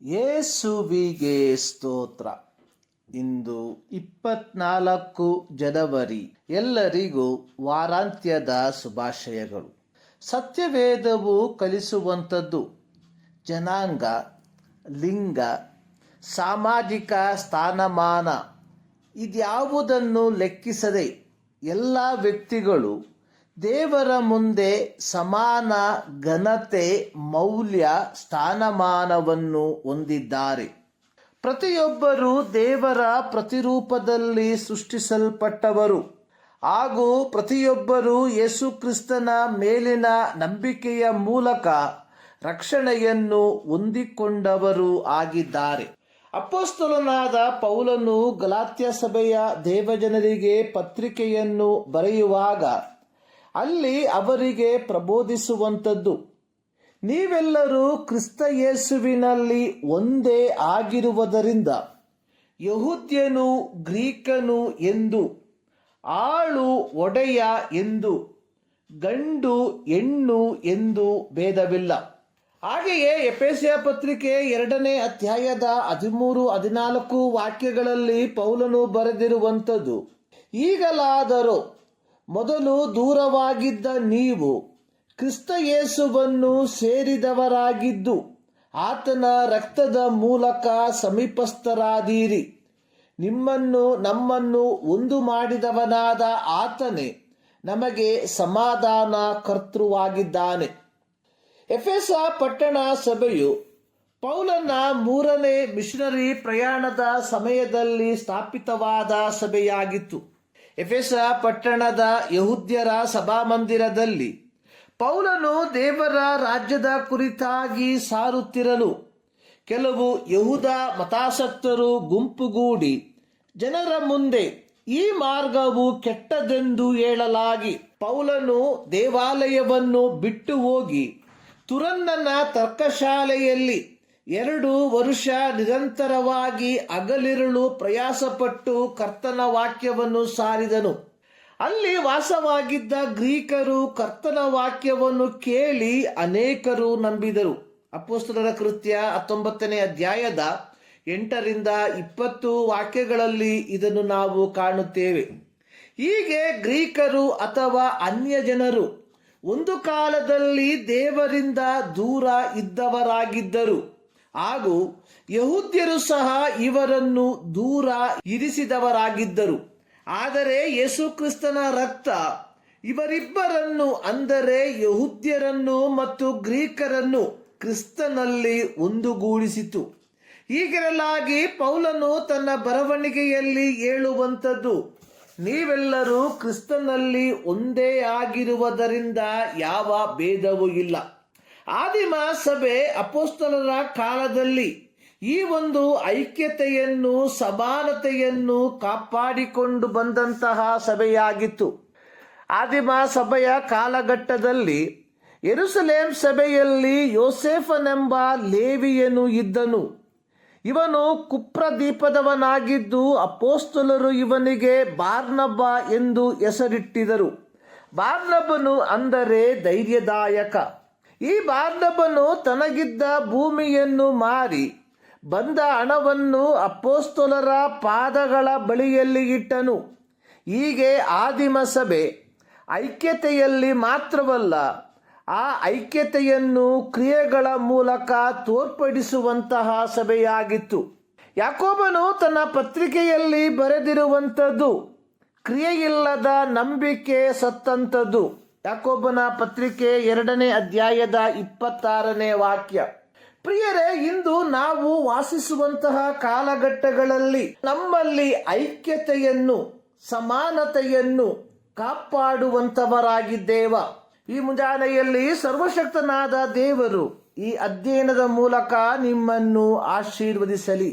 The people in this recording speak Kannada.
ಯೇಸುವಿಗೆ ಸ್ತೋತ್ರ. ಇಂದು 24 ಜನವರಿ. ಎಲ್ಲರಿಗೂ ವಾರಾಂತ್ಯದ ಶುಭಾಶಯಗಳು. ಸತ್ಯವೇದವು ಕಲಿಸುವಂಥದ್ದು ಜನಾಂಗ, ಲಿಂಗ, ಸಾಮಾಜಿಕ ಸ್ಥಾನಮಾನ ಇದ್ಯಾವುದನ್ನು ಲೆಕ್ಕಿಸದೆ ಎಲ್ಲ ವ್ಯಕ್ತಿಗಳು ದೇವರ ಮುಂದೆ ಸಮಾನ ಘನತೆ, ಮೌಲ್ಯ, ಸ್ಥಾನಮಾನವನ್ನು ಹೊಂದಿದ್ದಾರೆ. ಪ್ರತಿಯೊಬ್ಬರೂ ದೇವರ ಪ್ರತಿರೂಪದಲ್ಲಿ ಸೃಷ್ಟಿಸಲ್ಪಟ್ಟವರು ಹಾಗೂ ಪ್ರತಿಯೊಬ್ಬರೂ ಯೇಸು ಕ್ರಿಸ್ತನ ಮೇಲಿನ ನಂಬಿಕೆಯ ಮೂಲಕ ರಕ್ಷಣೆಯನ್ನು ಹೊಂದಿಕೊಂಡವರು ಆಗಿದ್ದಾರೆ. ಅಪೊಸ್ತಲನಾದ ಪೌಲನು ಗಲಾತ್ಯ ಸಭೆಯ ದೇವಜನರಿಗೆ ಪತ್ರಿಕೆಯನ್ನು ಬರೆಯುವಾಗ ಅಲ್ಲಿ ಅವರಿಗೆ ಪ್ರಬೋಧಿಸುವಂಥದ್ದು, ನೀವೆಲ್ಲರೂ ಕ್ರಿಸ್ತ ಯೇಸುವಿನಲ್ಲಿ ಒಂದೇ ಆಗಿರುವುದರಿಂದ ಯಹೂದ್ಯನು ಗ್ರೀಕನು ಎಂದು, ಆಳು ಒಡೆಯ ಎಂದು, ಗಂಡು ಹೆಣ್ಣು ಎಂದು ಭೇದವಿಲ್ಲ. ಹಾಗೆಯೇ ಎಫೆಸ ಪತ್ರಿಕೆ 2ನೇ ಅಧ್ಯಾಯದ 13-14 ವಾಕ್ಯಗಳಲ್ಲಿ ಪೌಲನು ಬರೆದಿರುವಂಥದ್ದು, ಈಗಲಾದರೂ ಮೊದಲು ದೂರವಾಗಿದ್ದ ನೀವು ಕ್ರಿಸ್ತ ಯೇಸುವನ್ನು ಸೇರಿದವರಾಗಿದ್ದು ಆತನ ರಕ್ತದ ಮೂಲಕ ಸಮೀಪಸ್ಥರಾದೀರಿ. ನಮ್ಮನ್ನು ಒಂದು ಮಾಡಿದವನಾದ ಆತನೇ ನಮಗೆ ಸಮಾಧಾನ ಕರ್ತೃವಾಗಿದ್ದಾನೆ. ಎಫೆಸ ಪಟ್ಟಣ ಸಭೆಯು ಪೌಲನ 3ನೇ ಮಿಷನರಿ ಪ್ರಯಾಣದ ಸಮಯದಲ್ಲಿ ಸ್ಥಾಪಿತವಾದ ಸಭೆಯಾಗಿತ್ತು. ಎಫೆಸ ಪಟ್ಟಣದ ಯಹೂದ್ಯರ ಸಭಾಮಂದಿರದಲ್ಲಿ ಪೌಲನು ದೇವರ ರಾಜ್ಯದ ಕುರಿತಾಗಿ ಸಾರುತ್ತಿರಲು ಕೆಲವು ಯಹೂದ ಮತಾಸಕ್ತರು ಗುಂಪುಗೂಡಿ ಜನರ ಮುಂದೆ ಈ ಮಾರ್ಗವು ಕೆಟ್ಟದೆಂದು ಹೇಳಲಾಗಿ ಪೌಲನು ದೇವಾಲಯವನ್ನು ಬಿಟ್ಟು ಹೋಗಿ ತುರನ್ನನ ತರ್ಕಶಾಲೆಯಲ್ಲಿ 2 ವರ್ಷ ನಿರಂತರವಾಗಿ ಹಗಲಿರುಳು ಪ್ರಯಾಸಪಟ್ಟು ಕರ್ತನ ವಾಕ್ಯವನ್ನು ಸಾರಿದನು. ಅಲ್ಲಿ ವಾಸವಾಗಿದ್ದ ಗ್ರೀಕರು ಕರ್ತನ ವಾಕ್ಯವನ್ನು ಕೇಳಿ ಅನೇಕರು ನಂಬಿದರು. ಅಪೊಸ್ತಲರ ಕೃತ್ಯ 19ನೇ ಅಧ್ಯಾಯದ 8-20 ವಾಕ್ಯಗಳಲ್ಲಿ ಇದನ್ನು ನಾವು ಕಾಣುತ್ತೇವೆ. ಹೀಗೆ ಗ್ರೀಕರು ಅಥವಾ ಅನ್ಯ ಜನರು ಒಂದು ಕಾಲದಲ್ಲಿ ದೇವರಿಂದ ದೂರ ಇದ್ದವರಾಗಿದ್ದರು ಹಾಗೂ ಯಹೂದ್ಯರು ಸಹ ಇವರನ್ನು ದೂರ ಇರಿಸಿದವರಾಗಿದ್ದರು. ಆದರೆ ಯೇಸು ಕ್ರಿಸ್ತನ ರಕ್ತ ಇವರಿಬ್ಬರನ್ನು, ಅಂದರೆ ಯಹೂದ್ಯರನ್ನು ಮತ್ತು ಗ್ರೀಕರನ್ನು ಕ್ರಿಸ್ತನಲ್ಲಿ ಒಂದುಗೂಡಿಸಿತು. ಹೀಗಿರಲಾಗಿ ಪೌಲನು ತನ್ನ ಬರವಣಿಗೆಯಲ್ಲಿ ಹೇಳುವಂಥದ್ದು, ನೀವೆಲ್ಲರೂ ಕ್ರಿಸ್ತನಲ್ಲಿ ಒಂದೇ ಆಗಿರುವುದರಿಂದ ಯಾವ ಭೇದವೂ ಇಲ್ಲ. ಆದಿಮ ಸಭೆ ಅಪೊಸ್ತಲರ ಕಾಲದಲ್ಲಿ ಈ ಒಂದು ಐಕ್ಯತೆಯನ್ನು, ಸಮಾನತೆಯನ್ನು ಕಾಪಾಡಿಕೊಂಡು ಬಂದಂತಹ ಸಭೆಯಾಗಿತ್ತು. ಆದಿಮ ಸಭೆಯ ಕಾಲಘಟ್ಟದಲ್ಲಿ ಯೆರೂಸಲೇಮ್ ಸಭೆಯಲ್ಲಿ ಯೋಸೇಫನೆಂಬ ಲೇವಿಯನು ಇದ್ದನು. ಇವನು ಕುಪ್ರದೀಪದವನಾಗಿದ್ದು ಅಪೊಸ್ತಲರು ಇವನಿಗೆ ಬಾರ್ನಬ ಎಂದು ಹೆಸರಿಟ್ಟಿದರು. ಬಾರ್ನಬನು ಅಂದರೆ ಧೈರ್ಯದಾಯಕ. ಈ ಬಾರ್ನಬನು ತನಗಿದ್ದ ಭೂಮಿಯನ್ನು ಮಾರಿ ಬಂದ ಹಣವನ್ನು ಅಪೊಸ್ತಲರ ಪಾದಗಳ ಬಳಿಯಲ್ಲಿ ಇಟ್ಟನು. ಹೀಗೆ ಆದಿಮ ಸಭೆ ಐಕ್ಯತೆಯಲ್ಲಿ ಮಾತ್ರವಲ್ಲ, ಆ ಐಕ್ಯತೆಯನ್ನು ಕ್ರಿಯೆಗಳ ಮೂಲಕ ತೋರ್ಪಡಿಸುವಂತಹ ಸಭೆಯಾಗಿತ್ತು. ಯಾಕೋಬನು ತನ್ನ ಪತ್ರಿಕೆಯಲ್ಲಿ ಬರೆದಿರುವಂಥದ್ದು, ಕ್ರಿಯೆಯಿಲ್ಲದ ನಂಬಿಕೆ ಸತ್ತಂಥದ್ದು. ಯಾಕೋಬನ ಪತ್ರಿಕೆ 2ನೇ ಅಧ್ಯಾಯದ 26ನೇ ವಾಕ್ಯ. ಪ್ರಿಯರೇ, ಇಂದು ನಾವು ವಾಸಿಸುವಂತಹ ಕಾಲಘಟ್ಟಗಳಲ್ಲಿ ನಮ್ಮಲ್ಲಿ ಐಕ್ಯತೆಯನ್ನು, ಸಮಾನತೆಯನ್ನು ಕಾಪಾಡುವಂತವರಾಗಿದ್ದೇವ. ಈ ಮುಂಜಾನೆಯಲ್ಲಿ ಸರ್ವಶಕ್ತನಾದ ದೇವರು ಈ ಅಧ್ಯಯನದ ಮೂಲಕ ನಿಮ್ಮನ್ನು ಆಶೀರ್ವದಿಸಲಿ.